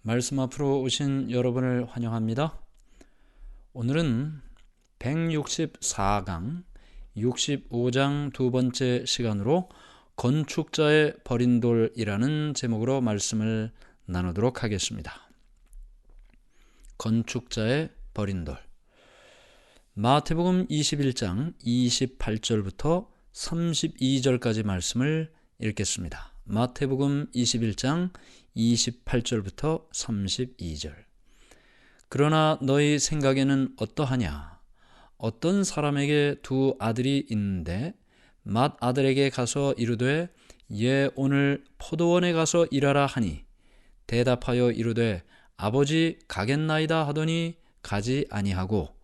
말씀 앞으로 오신 여러분을 환영합니다. 오늘은 164강 65장 두 번째 시간으로 건축자의 버린 돌이라는 제목으로 말씀을 나누도록 하겠습니다. 건축자의 버린 돌. 마태복음 21장 28절부터 32절까지 말씀을 읽겠습니다. 마태복음 21장 28절부터 32절. 그러나 너희 생각에는 어떠하냐? 어떤 사람에게 두 아들이 있는데 맏아들에게 가서 이르되 얘 오늘 포도원에 가서 일하라 하니 대답하여 이르되 아버지 가겠나이다 하더니 가지 아니하고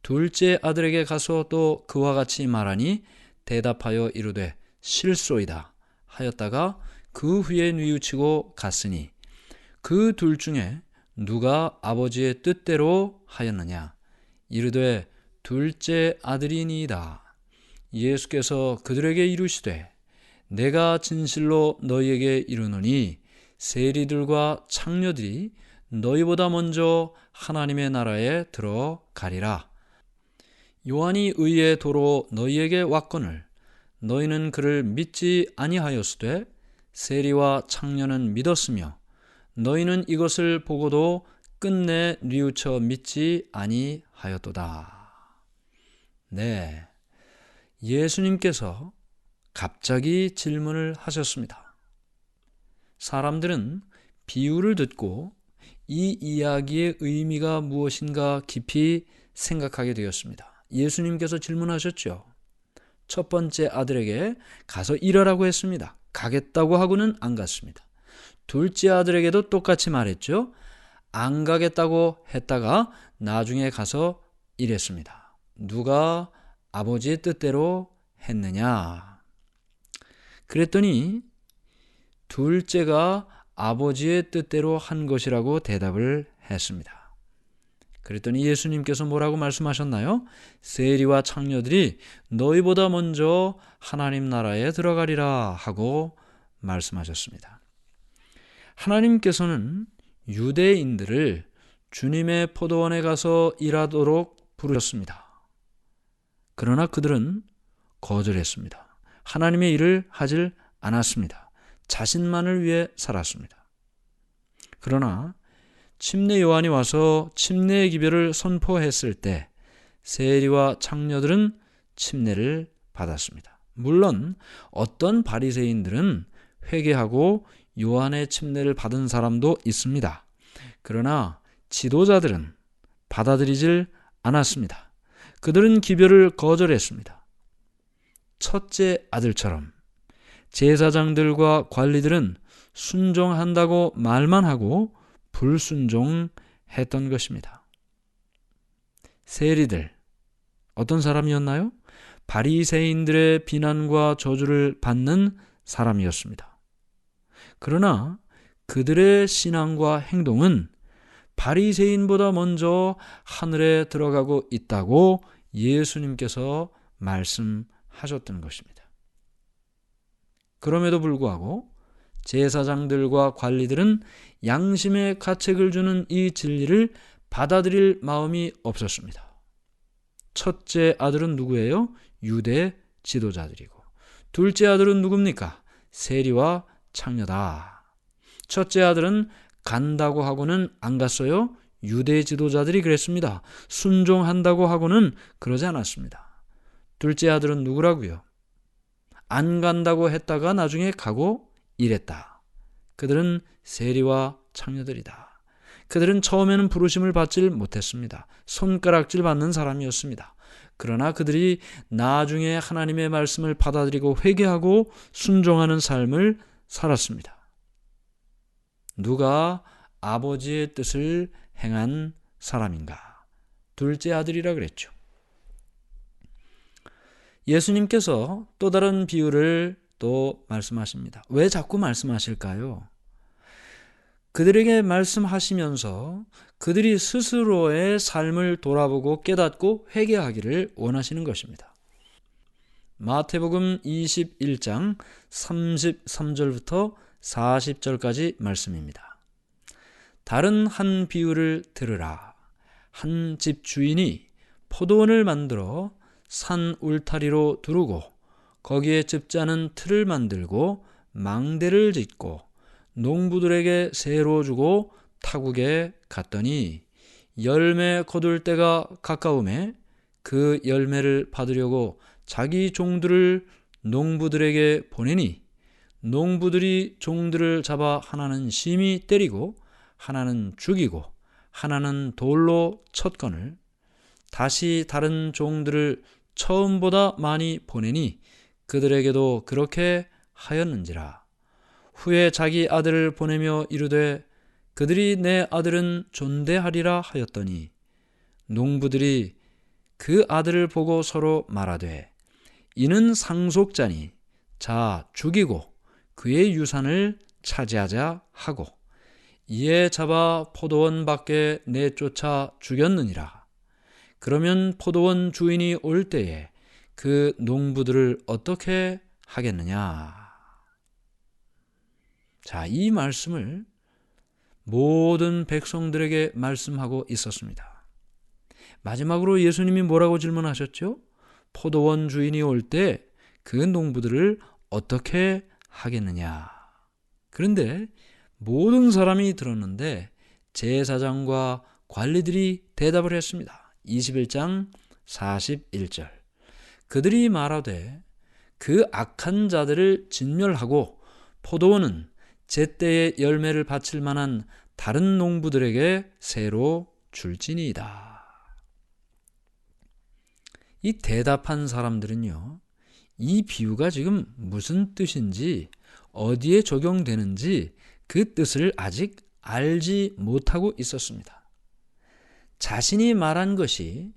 둘째 아들에게 가서 또 그와 같이 말하니 대답하여 이르되 실소이다 하였다가 그 후에 뉘우치고 갔으니 그 둘 중에 누가 아버지의 뜻대로 하였느냐? 이르되 둘째 아들이니이다. 예수께서 그들에게 이르시되 내가 진실로 너희에게 이르노니 세리들과 창녀들이 너희보다 먼저 하나님의 나라에 들어가리라. 요한이 의의 도로 너희에게 왔거늘 너희는 그를 믿지 아니하였으되 세리와 창녀는 믿었으며 너희는 이것을 보고도 끝내 뉘우쳐 믿지 아니하였도다. 네, 예수님께서 갑자기 질문을 하셨습니다. 사람들은 비유를 듣고 이 이야기의 의미가 무엇인가 깊이 생각하게 되었습니다. 예수님께서 질문하셨죠. 첫 번째 아들에게 가서 일하라고 했습니다. 가겠다고 하고는 안 갔습니다. 둘째 아들에게도 똑같이 말했죠. 안 가겠다고 했다가 나중에 가서 일했습니다. 누가 아버지의 뜻대로 했느냐? 그랬더니 둘째가 아버지의 뜻대로 한 것이라고 대답을 했습니다. 그랬더니 예수님께서 뭐라고 말씀하셨나요? 세리와 창녀들이 너희보다 먼저 하나님 나라에 들어가리라 하고 말씀하셨습니다. 하나님께서는 유대인들을 주님의 포도원에 가서 일하도록 부르셨습니다. 그러나 그들은 거절했습니다. 하나님의 일을 하질 않았습니다. 자신만을 위해 살았습니다. 그러나 침례 요한이 와서 침례의 기별을 선포했을 때 세리와 창녀들은 침례를 받았습니다. 물론 어떤 바리새인들은 회개하고 요한의 침례를 받은 사람도 있습니다. 그러나 지도자들은 받아들이질 않았습니다. 그들은 기별을 거절했습니다. 첫째 아들처럼 제사장들과 관리들은 순종한다고 말만 하고 불순종했던 것입니다. 세리들, 어떤 사람이었나요? 바리새인들의 비난과 저주를 받는 사람이었습니다. 그러나 그들의 신앙과 행동은 바리새인보다 먼저 하늘에 들어가고 있다고 예수님께서 말씀하셨던 것입니다. 그럼에도 불구하고 제사장들과 관리들은 양심의 가책을 주는 이 진리를 받아들일 마음이 없었습니다. 첫째 아들은 누구예요? 유대 지도자들이고 둘째 아들은 누굽니까? 세리와 창녀다. 첫째 아들은 간다고 하고는 안 갔어요. 유대 지도자들이 그랬습니다. 순종한다고 하고는 그러지 않았습니다. 둘째 아들은 누구라고요? 안 간다고 했다가 나중에 가고 일했다. 그들은 세리와 창녀들이다. 그들은 처음에는 부르심을 받질 못했습니다. 손가락질 받는 사람이었습니다. 그러나 그들이 나중에 하나님의 말씀을 받아들이고 회개하고 순종하는 삶을 살았습니다. 누가 아버지의 뜻을 행한 사람인가? 둘째 아들이라 그랬죠. 예수님께서 또 다른 비유를 또 말씀하십니다. 왜 자꾸 말씀하실까요? 그들에게 말씀하시면서 그들이 스스로의 삶을 돌아보고 깨닫고 회개하기를 원하시는 것입니다. 마태복음 21장 33절부터 40절까지 말씀입니다. 다른 한 비유를 들으라. 한 집 주인이 포도원을 만들어 산 울타리로 두르고 거기에 즙자는 틀을 만들고 망대를 짓고 농부들에게 세로 주고 타국에 갔더니 열매 거둘 때가 가까움에 그 열매를 받으려고 자기 종들을 농부들에게 보내니 농부들이 종들을 잡아 하나는 심히 때리고 하나는 죽이고 하나는 돌로 쳤거늘 다시 다른 종들을 처음보다 많이 보내니 그들에게도 그렇게 하였는지라. 후에 자기 아들을 보내며 이르되 그들이 내 아들은 존대하리라 하였더니 농부들이 그 아들을 보고 서로 말하되 이는 상속자니 자 죽이고 그의 유산을 차지하자 하고 이에 잡아 포도원 밖에 내쫓아 죽였느니라. 그러면 포도원 주인이 올 때에 그 농부들을 어떻게 하겠느냐. 자, 이 말씀을 모든 백성들에게 말씀하고 있었습니다. 마지막으로 예수님이 뭐라고 질문하셨죠? 포도원 주인이 올 때 그 농부들을 어떻게 하겠느냐. 그런데 모든 사람이 들었는데 제사장과 관리들이 대답을 했습니다. 21장 41절. 그들이 말하되 그 악한 자들을 진멸하고 포도원은 제때에 열매를 바칠 만한 다른 농부들에게 새로 줄지니이다. 이 대답한 사람들은요, 이 비유가 지금 무슨 뜻인지 어디에 적용되는지 그 뜻을 아직 알지 못하고 있었습니다. 자신이 말한 것이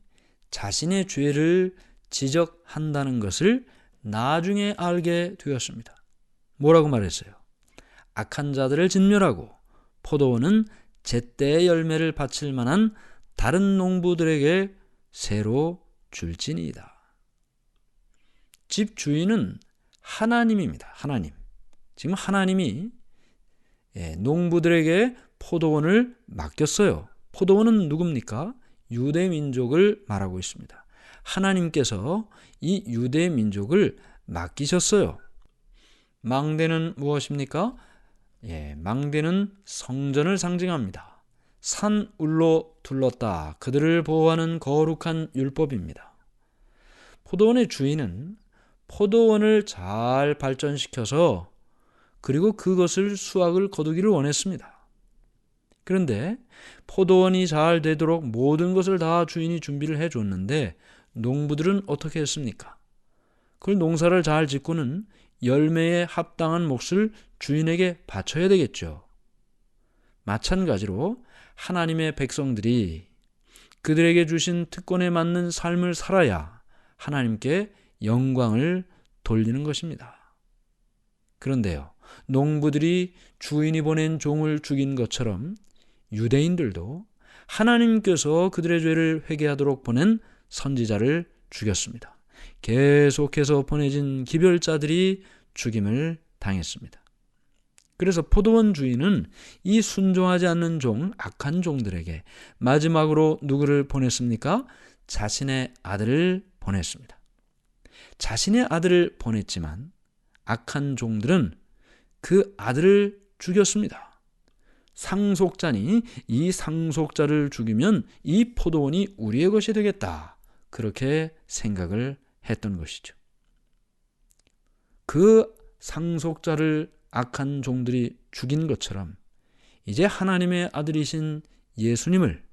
자신의 죄를 지적한다는 것을 나중에 알게 되었습니다. 뭐라고 말했어요? 악한 자들을 진멸하고 포도원은 제때의 열매를 바칠 만한 다른 농부들에게 새로 줄지니이다. 집 주인은 하나님입니다. 하나님. 지금 하나님이 농부들에게 포도원을 맡겼어요. 포도원은 누굽니까? 유대 민족을 말하고 있습니다. 하나님께서 이 유대 민족을 맡기셨어요. 망대는 무엇입니까? 망대는 성전을 상징합니다. 산울로 둘렀다. 그들을 보호하는 거룩한 율법입니다. 포도원의 주인은 포도원을 잘 발전시켜서 그리고 그것을 수확을 거두기를 원했습니다. 그런데 포도원이 잘 되도록 모든 것을 다 주인이 준비를 해줬는데 농부들은 어떻게 했습니까? 그걸 농사를 잘 짓고는 열매에 합당한 몫을 주인에게 바쳐야 되겠죠. 마찬가지로 하나님의 백성들이 그들에게 주신 특권에 맞는 삶을 살아야 하나님께 영광을 돌리는 것입니다. 그런데요, 농부들이 주인이 보낸 종을 죽인 것처럼 유대인들도 하나님께서 그들의 죄를 회개하도록 보낸 선지자를 죽였습니다. 계속해서 보내진 기별자들이 죽임을 당했습니다. 그래서 포도원 주인은 이 순종하지 않는 종, 악한 종들에게 마지막으로 누구를 보냈습니까? 자신의 아들을 보냈습니다. 자신의 아들을 보냈지만 악한 종들은 그 아들을 죽였습니다. 상속자니 이 상속자를 죽이면 이 포도원이 우리의 것이 되겠다. 그렇게 생각을 했던 것이죠. 그 상속자를 악한 종들이 죽인 것처럼 이제 하나님의 아들이신 예수님을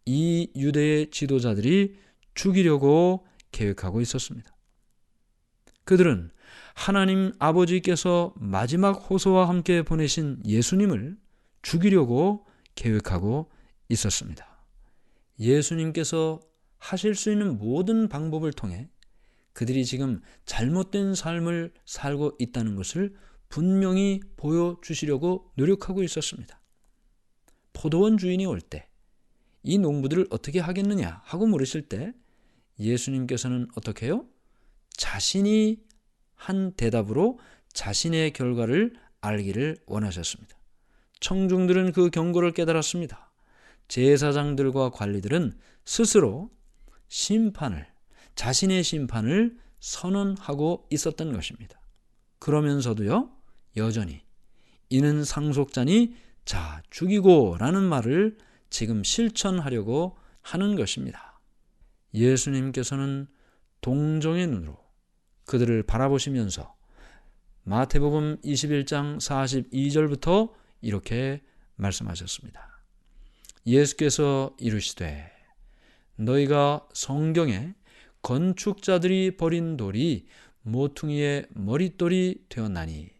이 유대의 지도자들이 죽이려고 계획하고 있었습니다. 그들은 하나님 아버지께서 마지막 호소와 함께 보내신 예수님을 죽이려고 계획하고 있었습니다. 예수님께서 하실 수 있는 모든 방법을 통해 그들이 지금 잘못된 삶을 살고 있다는 것을 분명히 보여주시려고 노력하고 있었습니다. 포도원 주인이 올 때 이 농부들을 어떻게 하겠느냐 하고 물으실 때 예수님께서는 어떻게 해요? 자신이 한 대답으로 자신의 결과를 알기를 원하셨습니다. 청중들은 그 경고를 깨달았습니다. 제사장들과 관리들은 스스로 자신의 심판을 선언하고 있었던 것입니다. 그러면서도요, 여전히 이는 상속자니 자 죽이고 라는 말을 지금 실천하려고 하는 것입니다. 예수님께서는 동정의 눈으로 그들을 바라보시면서 마태복음 21장 42절부터 이렇게 말씀하셨습니다. 예수께서 이르시되 너희가 성경에 건축자들이 버린 돌이 모퉁이의 머릿돌이 되었나니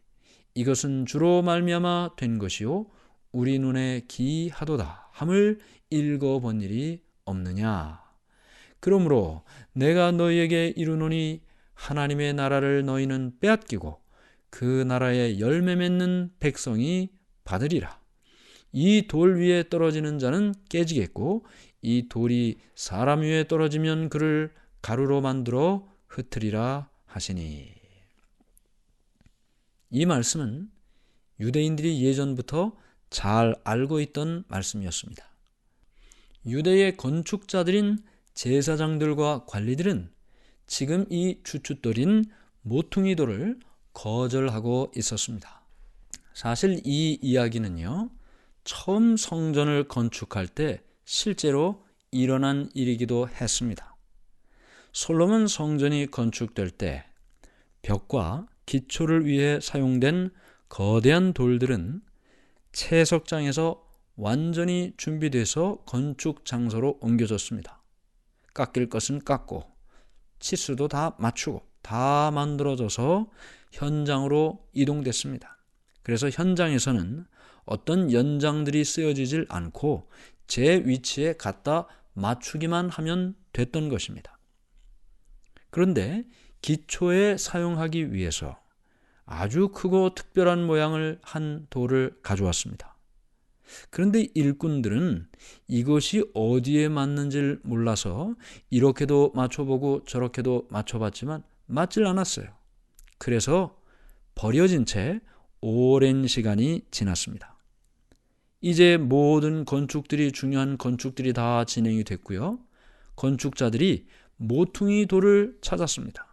이것은 주로 말미암아 된 것이요 우리 눈에 기이하도다 함을 읽어본 일이 없느냐. 그러므로 내가 너희에게 이르노니 하나님의 나라를 너희는 빼앗기고 그 나라의 열매 맺는 백성이 받으리라. 이 돌 위에 떨어지는 자는 깨지겠고 이 돌이 사람 위에 떨어지면 그를 가루로 만들어 흩으리라 하시니. 이 말씀은 유대인들이 예전부터 잘 알고 있던 말씀이었습니다. 유대의 건축자들인 제사장들과 관리들은 지금 이 주춧돌인 모퉁이 돌을 거절하고 있었습니다. 사실 이 이야기는요, 처음 성전을 건축할 때 실제로 일어난 일이기도 했습니다. 솔로몬 성전이 건축될 때 벽과 기초를 위해 사용된 거대한 돌들은 채석장에서 완전히 준비돼서 건축 장소로 옮겨졌습니다. 깎일 것은 깎고 치수도 다 맞추고 다 만들어져서 현장으로 이동됐습니다. 그래서 현장에서는 어떤 연장들이 쓰여지질 않고 제 위치에 갖다 맞추기만 하면 됐던 것입니다. 그런데 기초에 사용하기 위해서 아주 크고 특별한 모양을 한 돌을 가져왔습니다. 그런데 일꾼들은 이것이 어디에 맞는지를 몰라서 이렇게도 맞춰보고 저렇게도 맞춰봤지만 맞질 않았어요. 그래서 버려진 채 오랜 시간이 지났습니다. 이제 모든 중요한 건축들이 다 진행이 됐고요. 건축자들이 모퉁이 돌을 찾았습니다.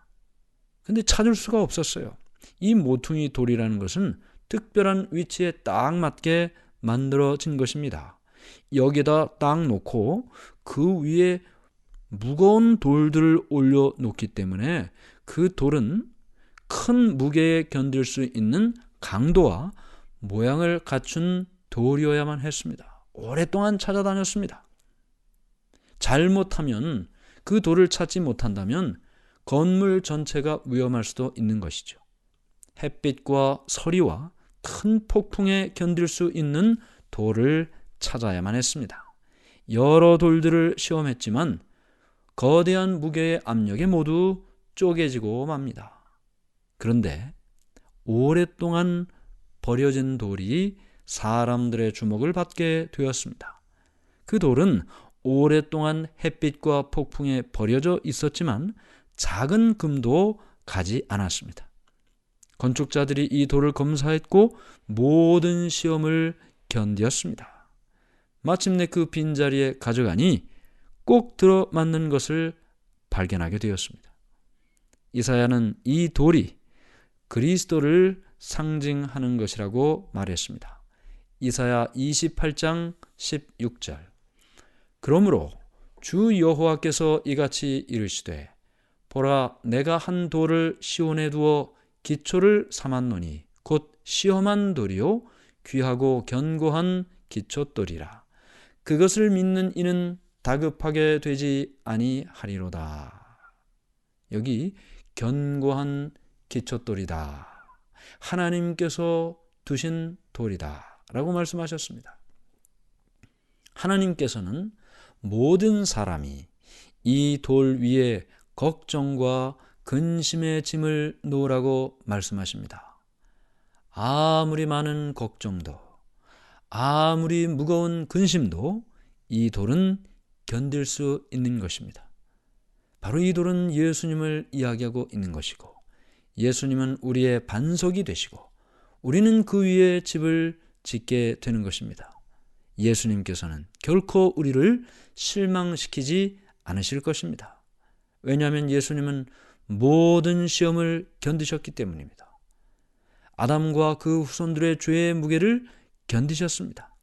근데 찾을 수가 없었어요. 이 모퉁이 돌이라는 것은 특별한 위치에 딱 맞게 만들어진 것입니다. 여기다 딱 놓고 그 위에 무거운 돌들을 올려놓기 때문에 그 돌은 큰 무게에 견딜 수 있는 강도와 모양을 갖춘 돌이어야만 했습니다. 오랫동안 찾아다녔습니다. 잘못하면 그 돌을 찾지 못한다면 건물 전체가 위험할 수도 있는 것이죠. 햇빛과 서리와 큰 폭풍에 견딜 수 있는 돌을 찾아야만 했습니다. 여러 돌들을 시험했지만 거대한 무게의 압력에 모두 쪼개지고 맙니다. 그런데 오랫동안 버려진 돌이 사람들의 주목을 받게 되었습니다. 그 돌은 오랫동안 햇빛과 폭풍에 버려져 있었지만 작은 금도 가지 않았습니다. 건축자들이 이 돌을 검사했고 모든 시험을 견디었습니다. 마침내 그 빈자리에 가져가니 꼭 들어맞는 것을 발견하게 되었습니다. 이사야는 이 돌이 그리스도를 상징하는 것이라고 말했습니다. 이사야 28장 16절. 그러므로 주 여호와께서 이같이 이르시되 보라 내가 한 돌을 시온에 두어 기초를 삼았노니 곧 시험한 돌이요 귀하고 견고한 기초돌이라. 그것을 믿는 이는 다급하게 되지 아니하리로다. 여기 견고한 기초돌이다. 하나님께서 두신 돌이다 라고 말씀하셨습니다. 하나님께서는 모든 사람이 이 돌 위에 걱정과 근심의 짐을 놓으라고 말씀하십니다. 아무리 많은 걱정도 아무리 무거운 근심도 이 돌은 견딜 수 있는 것입니다. 바로 이 돌은 예수님을 이야기하고 있는 것이고 예수님은 우리의 반석이 되시고 우리는 그 위에 집을 짓게 되는 것입니다. 예수님께서는 결코 우리를 실망시키지 않으실 것입니다. 왜냐하면 예수님은 모든 시험을 견디셨기 때문입니다. 아담과 그 후손들의 죄의 무게를 견디셨습니다.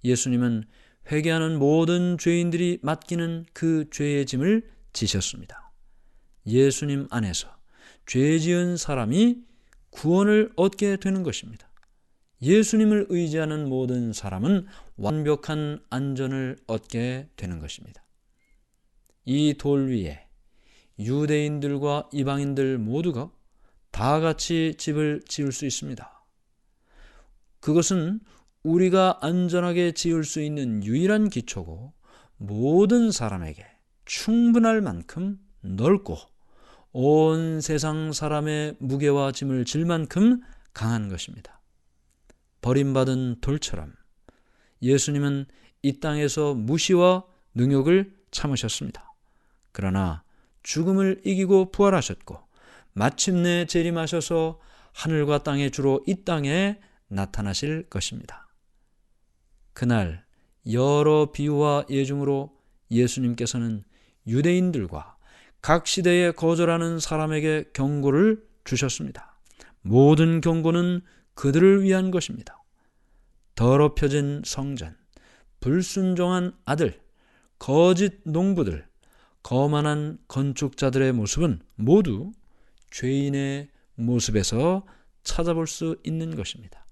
예수님은 회개하는 모든 죄인들이 맡기는 그 죄의 짐을 지셨습니다. 예수님 안에서 죄 지은 사람이 구원을 얻게 되는 것입니다. 예수님을 의지하는 모든 사람은 완벽한 안전을 얻게 되는 것입니다. 이 돌 위에 유대인들과 이방인들 모두가 다 같이 집을 지을 수 있습니다. 그것은 우리가 안전하게 지을 수 있는 유일한 기초고 모든 사람에게 충분할 만큼 넓고 온 세상 사람의 무게와 짐을 질 만큼 강한 것입니다. 버림받은 돌처럼 예수님은 이 땅에서 무시와 능욕을 참으셨습니다. 그러나 죽음을 이기고 부활하셨고 마침내 재림하셔서 하늘과 땅의 주로 이 땅에 나타나실 것입니다. 그날 여러 비유와 예증으로 예수님께서는 유대인들과 각 시대에 거절하는 사람에게 경고를 주셨습니다. 모든 경고는 그들을 위한 것입니다. 더럽혀진 성전, 불순종한 아들, 거짓 농부들, 거만한 건축자들의 모습은 모두 죄인의 모습에서 찾아볼 수 있는 것입니다.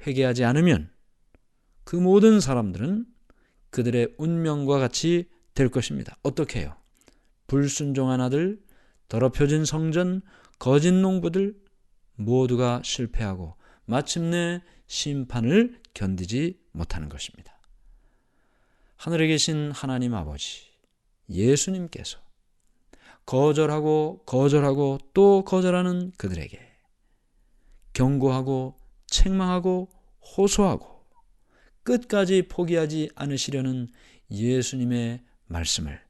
회개하지 않으면 그 모든 사람들은 그들의 운명과 같이 될 것입니다. 어떻게 해요? 불순종한 아들, 더럽혀진 성전, 거짓 농부들 모두가 실패하고 마침내 심판을 견디지 못하는 것입니다. 하늘에 계신 하나님 아버지, 예수님께서 거절하고 또 거절하는 그들에게 경고하고 책망하고 호소하고 끝까지 포기하지 않으시려는 예수님의 말씀을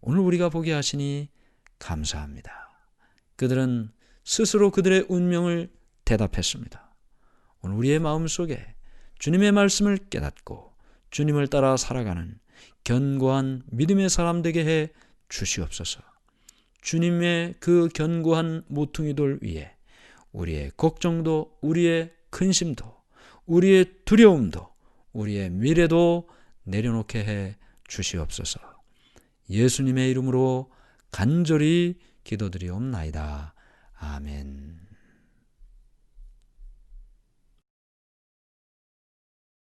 오늘 우리가 보게 하시니 감사합니다. 그들은 스스로 그들의 운명을 대답했습니다. 오늘 우리의 마음속에 주님의 말씀을 깨닫고 주님을 따라 살아가는 견고한 믿음의 사람 되게 해 주시옵소서. 주님의 그 견고한 모퉁이돌 위에 우리의 걱정도, 우리의 근심도, 우리의 두려움도, 우리의 미래도 내려놓게 해 주시옵소서. 예수님의 이름으로 간절히 기도드리옵나이다. 아멘.